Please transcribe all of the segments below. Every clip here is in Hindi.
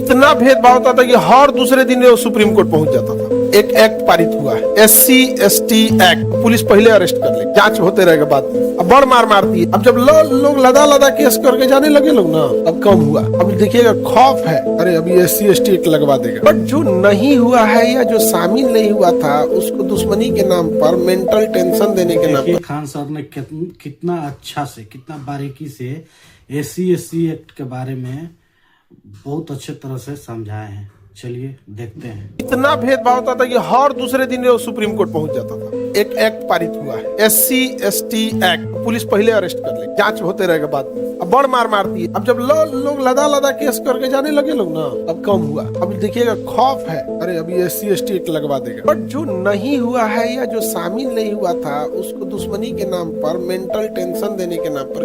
इतना भेदभाव होता था कि हर दूसरे दिन वो सुप्रीम कोर्ट पहुंच जाता था। एक एक्ट पारित हुआ है, SC/ST एक्ट। पुलिस पहले अरेस्ट कर ले, जांच होते रहेगा बाद में। अब बड़ मार मारती है। अब जब लोग लदा केस करके जाने लगे लोग ना, अब कम हुआ। अब देखिएगा खौफ है, अरे अभी SC/ST एक्ट लगवा देगा। बट जो नहीं हुआ है या जो शामिल नहीं हुआ था, उसको दुश्मनी के नाम पर, मेंटल टेंशन देने के नाम पर खान साहब ने कितना अच्छा से, कितना बारीकी से SC/ST एक्ट के बारे में बहुत अच्छे तरह से समझाए हैं। चलिए देखते हैं। इतना भेदभाव होता था कि हर दूसरे दिन वो सुप्रीम कोर्ट पहुंच जाता था। एक एक्ट पारित हुआ है, SC/ST एक्ट। पुलिस पहले अरेस्ट कर ले, जांच होते रहेगा बाद में। अब बड़ मार मारती है। अब जब लोग लदा केस करके जाने लगे लोग ना, अब कम हुआ। अब देखिएगा खौफ है, अरे अभी SC/ST एक्ट लगवा देगा। बट जो नहीं हुआ है या जो शामिल नहीं हुआ था, उसको दुश्मनी के नाम पर, मेंटल टेंशन देने के नाम पर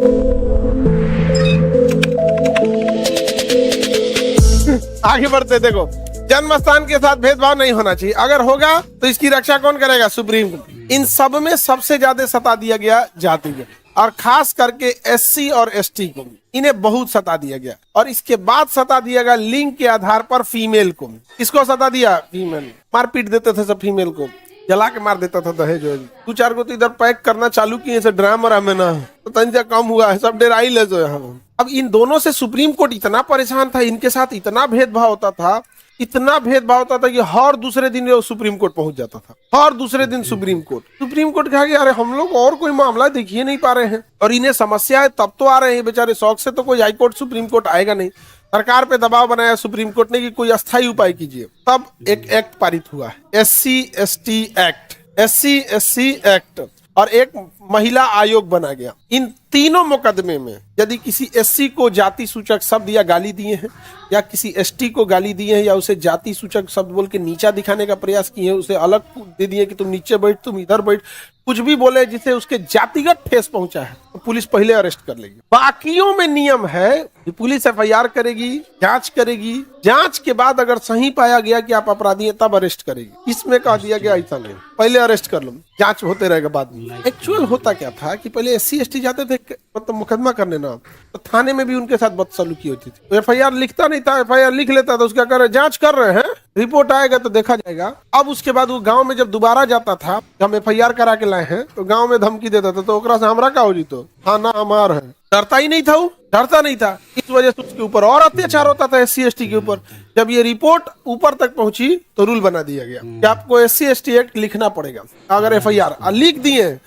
आगे बढ़ते। देखो, जन्म स्थान के साथ भेदभाव नहीं होना चाहिए। अगर होगा तो इसकी रक्षा कौन करेगा? Supreme court. इन सब में सबसे ज्यादा सता दिया गया जाति को, और खास करके SC और ST को, इन्हें बहुत सता दिया गया। और इसके बाद सता दिया गया लिंग के आधार पर फीमेल को। इसको सता दिया, फीमेल मारपीट देते थे सब, फीमेल को जला के मार देता था दहेज। 2-4 को तो इधर पैक करना चालू किए से ड्रामा में ना, तो तंजा कम हुआ है, सब डेराई ले जो यहाँ। अब इन दोनों से सुप्रीम कोर्ट इतना परेशान था, इनके साथ इतना भेदभाव होता था, इतना भेदभाव होता था कि हर दूसरे दिन वो सुप्रीम कोर्ट पहुंच जाता था। हर दूसरे दिन सुप्रीम कोर्ट कहा कि अरे हम लोग और कोई मामला देखिए नहीं पा रहे हैं, और इन्हें समस्या है तब तो आ रहे हैं बेचारे। शौक से तो कोई हाईकोर्ट सुप्रीम कोर्ट आएगा नहीं। सरकार पे दबाव बनाया सुप्रीम कोर्ट ने कि कोई अस्थायी उपाय कीजिए। तब एक एक्ट पारित हुआ है, SC/ST एक्ट, SC/SC एक्ट, और एक महिला आयोग बना गया। इन तीनों मुकदमे में यदि किसी SC को जाति सूचक शब्द या गाली दिए हैं, या किसी ST को गाली दिए हैं, या उसे जाति सूचक शब्द बोल के नीचा दिखाने का प्रयास किए हैं, उसे अलग दे दिए कि तुम नीचे बैठ, तुम इधर बैठ, कुछ भी बोले जिसे उसके जातिगत ठेस पहुंचा है, तो पुलिस पहले अरेस्ट कर लेगी। बाकियों में नियम है कि पुलिस FIR करेगी, जांच करेगी, जांच के बाद अगर सही पाया गया कि आप अपराधी हैं तब अरेस्ट करेगी। इसमें कह दिया गया ऐसा नहीं, पहले अरेस्ट कर लो, जांच होते रहेगा बाद में। एक्चुअल होता क्या था कि पहले SC/ST जाते थे मतलब मुकदमा करने ना, तो थाने में भी उनके साथ बदसलूकी होती थी। FIR लिखता नहीं था, FIR लिख लेता था, उसका कर जांच कर रहे हैं, रिपोर्ट आएगा तो देखा जाएगा। अब उसके बाद वो गांव में जब दोबारा जाता था, हम FIR करा के लाए हैं, तो गांव में धमकी देता था, तो ओकरा से हमरा का हो जी, तो थाना हमार है। डरता ही नहीं था, वो डरता नहीं था। इस वजह से उसके ऊपर और अत्याचार होता था SC/ST के ऊपर। जब ये रिपोर्ट ऊपर तक पहुंची तो रूल बना दिया गया कि आपको SC/ST एक्ट लिखना पड़ेगा। अगर FIR लिख दिए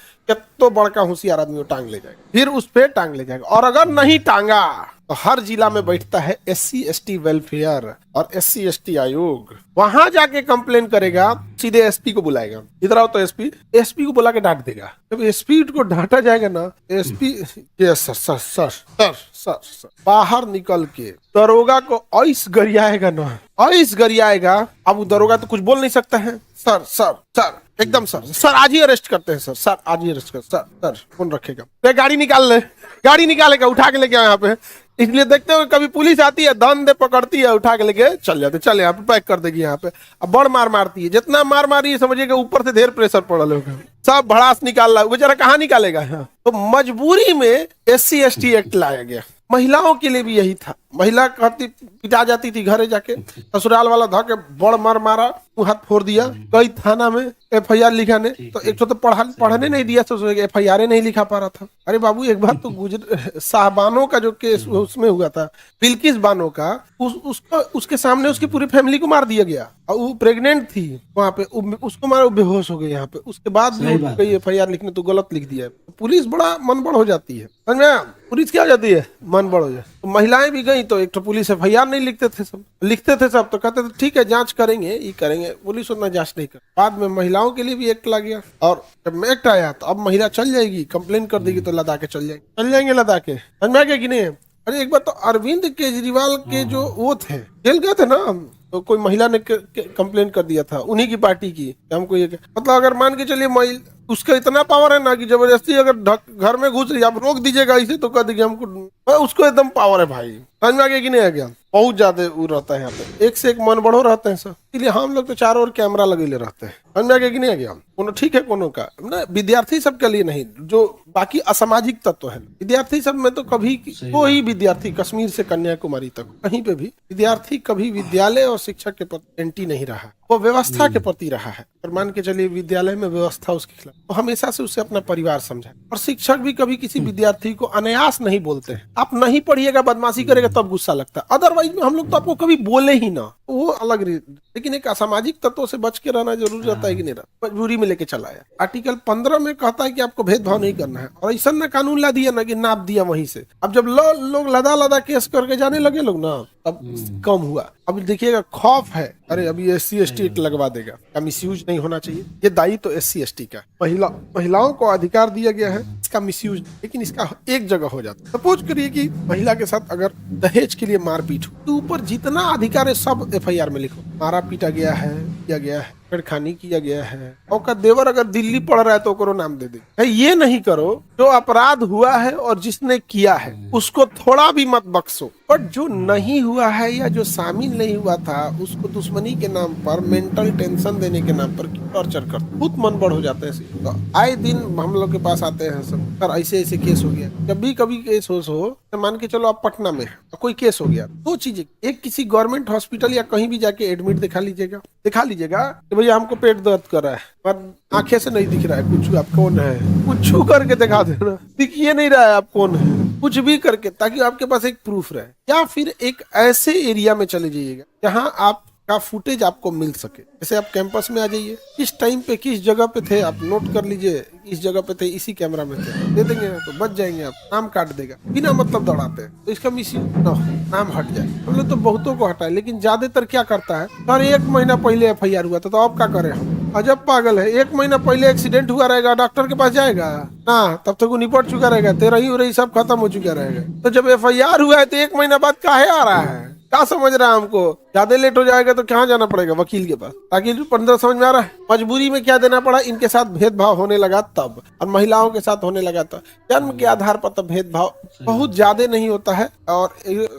तो बड़का होशियार आदमी वो टांग ले जाएगा, फिर उस पे टांग ले जाएगा। और अगर नहीं टांगा तो हर जिला में बैठता है SC/ST वेलफेयर और SC/ST आयोग, वहां जाके कंप्लेन करेगा, सीधे SP को बुलाएगा, इधर आओ, तो SP को बुला के डांट देगा। जब SP को डांटा जाएगा ना, SP सर बाहर निकल के दरोगा को ऐस गरियाएगा ना, ऐस गरियाएगा। अब वो दरोगा तो कुछ बोल नहीं सकता है, सर एकदम सर आज ही अरेस्ट करते हैं, सर आज ही अरेस्ट कर, सर कौन रखेगा, तो गाड़ी निकालेगा, उठा के लेके यहाँ पे। इसलिए देखते हो कभी पुलिस आती है, दन दे पकड़ती है, उठा के लेके चल यहाँ पे पैक कर देगी यहाँ पे। अब बड़ मार मारती है, जितना मार मारी है समझिएगा ऊपर से ढेर प्रेशर पड़ा होगा, सब भड़ास निकाल रहा है, बेचारा कहाँ निकालेगा यहाँ। तो मजबूरी में SC/ST एक्ट लाया गया। महिलाओं के लिए भी यही था। महिला कहती, पिटा जाती थी घरे जाके, ससुराल वाला धा के बड़ मारा, मुंह हाथ फोड़ दिया। कई थाना में FIR लिखाने, तो एक तो पढ़ने नहीं दिया, तो FIR नहीं लिखा पा रहा था। अरे बाबू, एक बार तो शाहबानो का जो केस उसमें हुआ था, बिल्किस बानो का, उसके सामने उसकी पूरी फैमिली को मार दिया गया, और वो प्रेग्नेंट थी वहां पे, उसको मारा, बेहोश हो गई यहाँ पे। उसके बाद भी FIR लिखने तो गलत लिख दिया। पुलिस बड़ा मन बड़ हो जाती है, समझ में? पुलिस क्या हो जाती है, मन बड़ हो जाए। तो महिलाएं भी गई, तो एक तो पुलिस FIR नहीं लिखते थे सब, तो कहते थे ठीक है जांच करेंगे, ये करेंगे। पुलिस उतना जांच नहीं कर। बाद में महिलाओं के लिए भी एक्ट लग गया, और जब एक्ट आया तो अब महिला चल जाएगी, कंप्लेन कर देगी तो लदा के चल जाएंगे लदा के, समझ में आ गया कि नहीं? अरे एक बार तो अरविंद केजरीवाल के जो वो थे, जेल गए थे ना, तो कोई महिला ने कंप्लेन कर दिया था उन्हीं की पार्टी की, हमको ये मतलब अगर मान के चलिए उसका इतना पावर है ना कि जबरदस्ती अगर घर में घुस रही आप रोक दीजिएगा इसे तो कह देगी हमको, उसको एकदम पावर है भाई। समझ में आ गया कि नहीं आ गया? बहुत ज्यादा वो रहता है यहाँ पे, एक से एक मन बढ़ो रहते हैं सर, इसलिए हम लोग तो चारों ओर कैमरा लगे रहते हैं। समझ में आ गया कि नहीं आ गया? कोनो ठीक है कोनो का ना, विद्यार्थी सब के लिए नहीं, जो बाकी असामाजिक तत्व है विद्यार्थी सब में तो कभी कोई विद्यार्थी कश्मीर से कन्याकुमारी तक कहीं पे भी विद्यार्थी कभी विद्यालय और शिक्षक के प्रति एंटी नहीं रहा, वो व्यवस्था के प्रति रहा है। और मान के चलिए विद्यालय में व्यवस्था उसके खिलाफ, तो हमेशा से उसे अपना परिवार समझा। और शिक्षक भी कभी किसी विद्यार्थी को अनायास नहीं बोलते हैं, आप नहीं पढ़िएगा बदमाशी करेगा तब गुस्सा लगता है, अदरवाइज में हम लोग तो आपको कभी बोले ही ना, वो अलग। लेकिन एक असामाजिक तत्वों से बच के रहना जरूरी रहता है कि नहीं रहता, मजबूरी में लेके चला आया। आर्टिकल 15 में कहता है कि आपको भेदभाव नहीं करना है, और ऐसा ना कानून ला दिया ना कि नाप दिया वहीं से। अब जब लोग लदा केस करके जाने लगे लोग ना, अब कम हुआ। अब देखिएगा खौफ है, अरे अभी SC/ST एक्ट लगवा देगा, का मिसयूज नहीं होना चाहिए। ये दायित्व तो SC/ST का, महिलाओं को अधिकार दिया गया है, इसका मिसयूज, लेकिन इसका एक जगह हो जाता है। सपोज करिए कि महिला के साथ अगर दहेज के लिए मारपीट हो, तो ऊपर जितना अधिकार है सब FIR में लिखो, मारा पीटा गया है, किया गया है, छेड़खानी किया गया है, और का देवर अगर दिल्ली पढ़ रहा है तो करो नाम दे दे। ये नहीं करो, जो अपराध हुआ है और जिसने किया है उसको थोड़ा भी मत बख्शो, पर जो नहीं हुआ है या जो शामिल नहीं हुआ था उसको दुश्मनी के नाम पर, मेंटल टेंशन देने के नाम पर टॉर्चर कर, बहुत मन बढ़ हो जाता है। तो आए दिन हम लोग के पास आते हैं सब, सर ऐसे ऐसे केस हो गया। जब भी कभी केस हो तो मान के चलो आप पटना में कोई केस हो गया, दो चीजें, एक किसी गवर्नमेंट हॉस्पिटल या कहीं भी जाके एडमिट दिखा लीजिएगा कि भैया हमको पेट दर्द कर रहा है, पर आंखें से नहीं दिख रहा है कुछ, आप कौन है, कुछ करके दिखा देना, दिखिए नहीं रहा है आप कौन है, कुछ भी करके, ताकि आपके पास एक प्रूफ रहे। या फिर एक ऐसे एरिया में चले जाइएगा जहां आपका फुटेज आपको मिल सके। जैसे आप कैंपस में आ जाइए, किस टाइम पे किस जगह पे थे आप नोट कर लीजिए, इस जगह पे थे, इसी कैमरा में थे, दे देंगे तो बच जाएंगे। आप नाम काट देगा बिना मतलब दौड़ाते हैं, तो इसका मिसयूज ना हो, नाम हट जाए। हम लोग तो बहुतों को हटाए, लेकिन ज्यादातर क्या करता है, सर 1 महीना पहले FIR हुआ था तो अब क्या करें हम, अजब पागल है। 1 महीना पहले एक्सीडेंट हुआ रहेगा, डॉक्टर के पास जाएगा ना, तब तक वो निपट चुका रहेगा, तेरा ही हो रही सब खत्म हो चुका रहेगा। तो जब FIR हुआ है तो 1 महीना बाद काहे आ रहा है, क्या समझ रहा है? हमको ज्यादा लेट हो जाएगा तो कहाँ जाना पड़ेगा, वकील के पास, ताकि 15 समझ में आ रहा है। मजबूरी में क्या देना पड़ा, इनके साथ भेदभाव होने लगा तब, और महिलाओं के साथ होने लगा तब। जन्म के आधार पर तब भेदभाव बहुत ज्यादा नहीं होता है, और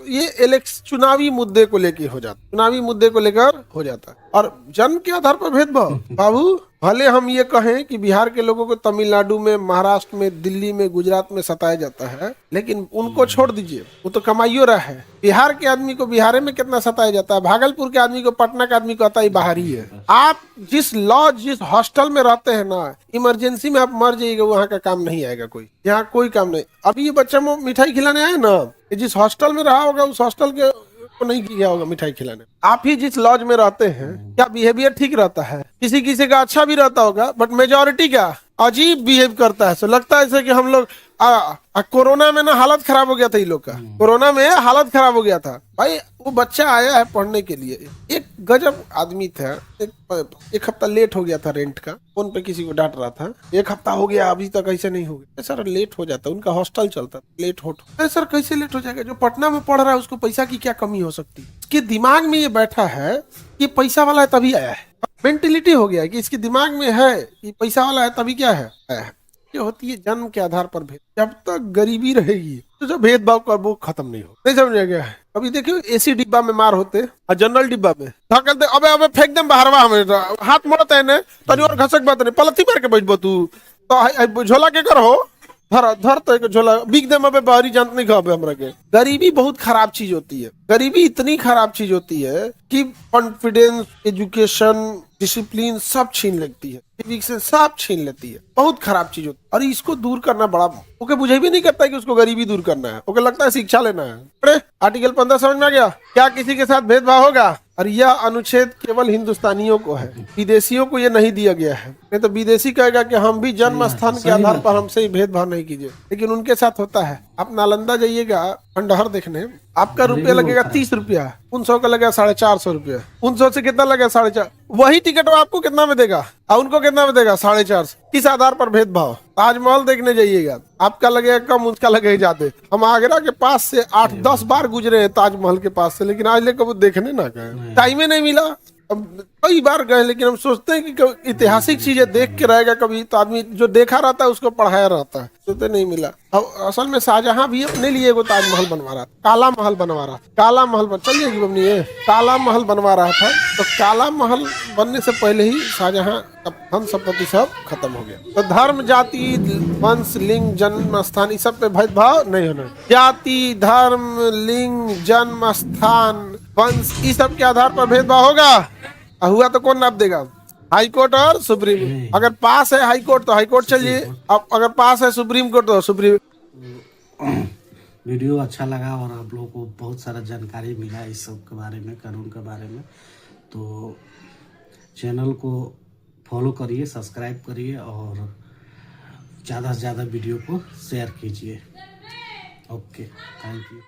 ये चुनावी मुद्दे को लेकर हो जाता, चुनावी मुद्दे को लेकर हो जाता है। और जन्म के आधार पर भेदभाव, बाबू भले हम ये कहें कि बिहार के लोगों को तमिलनाडु में, महाराष्ट्र में, दिल्ली में, गुजरात में सताया जाता है, लेकिन उनको छोड़ दीजिए, वो तो कमाइयो रहा है। बिहार के आदमी को बिहार में कितना सताया जाता है, भागलपुर के आदमी को, पटना के आदमी को आता ही बाहरी है। आप जिस लॉज, जिस हॉस्टल में रहते हैं ना, इमरजेंसी में आप मर जाइएगा, वहाँ का काम नहीं आएगा कोई, यहाँ कोई काम नहीं। अभी ये बच्चा मिठाई खिलाने आए ना, जिस हॉस्टल में रहा होगा उस हॉस्टल के को नहीं किया होगा मिठाई खिलाने। आप ही जिस लॉज में रहते हैं, क्या बिहेवियर ठीक रहता है? किसी किसी का अच्छा भी रहता होगा, बट मेजोरिटी क्या अजीब बिहेव करता है। सो लगता है कि हम लोग कोरोना में ना हालत खराब हो गया था, इन लोग का कोरोना में हालत खराब हो गया था। भाई वो बच्चा आया है पढ़ने के लिए, एक गजब आदमी था, एक हफ्ता लेट हो गया था रेंट का, फोन पे किसी को डांट रहा था, 1 हफ्ता हो गया अभी तक ऐसे नहीं हो गया। सर लेट हो जाता, उनका हॉस्टल चलता, लेट हो। सर कैसे लेट हो जाएगा, जो पटना में पढ़ रहा है उसको पैसा की क्या कमी हो सकती है? उसके दिमाग में ये बैठा है कि पैसा वाला है तभी आया है, मेंटेलिटी हो गया है कि इसके दिमाग में है कि पैसा वाला है तभी क्या है आया है। ये होती है जन्म के आधार पर भेद। जब तक गरीबी रहेगी तो जो भेदभाव कर वो खत्म नहीं हो, नहीं समझ गया है? अभी देखियो AC डिब्बा में मार होते और जनरल डिब्बा में धकलते, अबे अबे फेंक देम बाहरवा, हमें हाथ मोड़ते हैं तनी और घसक बात नहीं, पलथी मार के बैठबो तू तो झोला के कर हो, धर तो झोला बिक दे, मैं बाहरी जानत नहीं खाबे हमरा के। गरीबी बहुत खराब चीज होती है, गरीबी इतनी खराब चीज होती है कि कॉन्फिडेंस, एजुकेशन, डिसिप्लिन सब छीन लेती है, से सब छीन लेती है, बहुत खराब चीज होती है। और इसको दूर करना बड़ा, ओके बुझे भी नहीं करता है कि उसको गरीबी दूर करना है, ओके लगता है शिक्षा लेना है। अरे आर्टिकल 15 समझ में आ गया? क्या किसी के साथ भेदभाव होगा? और यह अनुच्छेद केवल हिंदुस्तानियों को है, विदेशियों को यह नहीं दिया गया है। नहीं तो विदेशी कहेगा कि हम भी जन्म स्थान के आधार पर हमसे ही भेदभाव नहीं कीजिए, लेकिन उनके साथ होता है। आप नालंदा जाइएगा खंडहर देखने, आपका रुपया लगेगा 30 रुपया, 500 का लगेगा 450 रुपया, 500 से कितना लगेगा 450, वही टिकट वो आपको कितना में देगा और उनको कितना में देगा 450। किस आधार पर भेदभाव? ताजमहल देखने जाइएगा, आपका लगेगा कम, उसका लगेगा ज्यादा। हम आगरा के पास से 8-10 बार गुजरे हैं ताजमहल के पास से, लेकिन आज लेकर वो देखने ना गए, टाइम ही नहीं मिला। अब कई बार गए, लेकिन हम सोचते हैं कि कभी ऐतिहासिक चीजें देख के रहेगा, कभी तो आदमी जो देखा रहता है उसको पढ़ाया रहता है, तो नहीं मिला। अब असल में शाहजहां भी अपने लिए वो ताजमहल बनवा रहा, काला महल बनवा रहा, काला महल बन चलिए कि बनी है, काला महल बनवा रहा था। तो काला महल बनने से पहले ही शाहजहां का धन संपत्ति सब खत्म हो गया। तो धर्म, जाति, वंश, लिंग, जन्म स्थान, इस सब पे भेदभाव नहीं होना। जाति, धर्म, लिंग, जन्म स्थान, वंश, इस सब के आधार पर भेदभाव होगा, हुआ तो कौन नाप देगा? हाई कोर्ट और सुप्रीम। अगर पास है हाई कोर्ट तो हाई कोर्ट चलिए, अब अगर पास है सुप्रीम कोर्ट तो सुप्रीम। वीडियो अच्छा लगा और आप लोगों को बहुत सारा जानकारी मिला इस सब के बारे में, कानून के बारे में। तो चैनल को फॉलो करिए, सब्सक्राइब करिए और ज़्यादा से ज़्यादा वीडियो को शेयर कीजिए। Okay, thank you.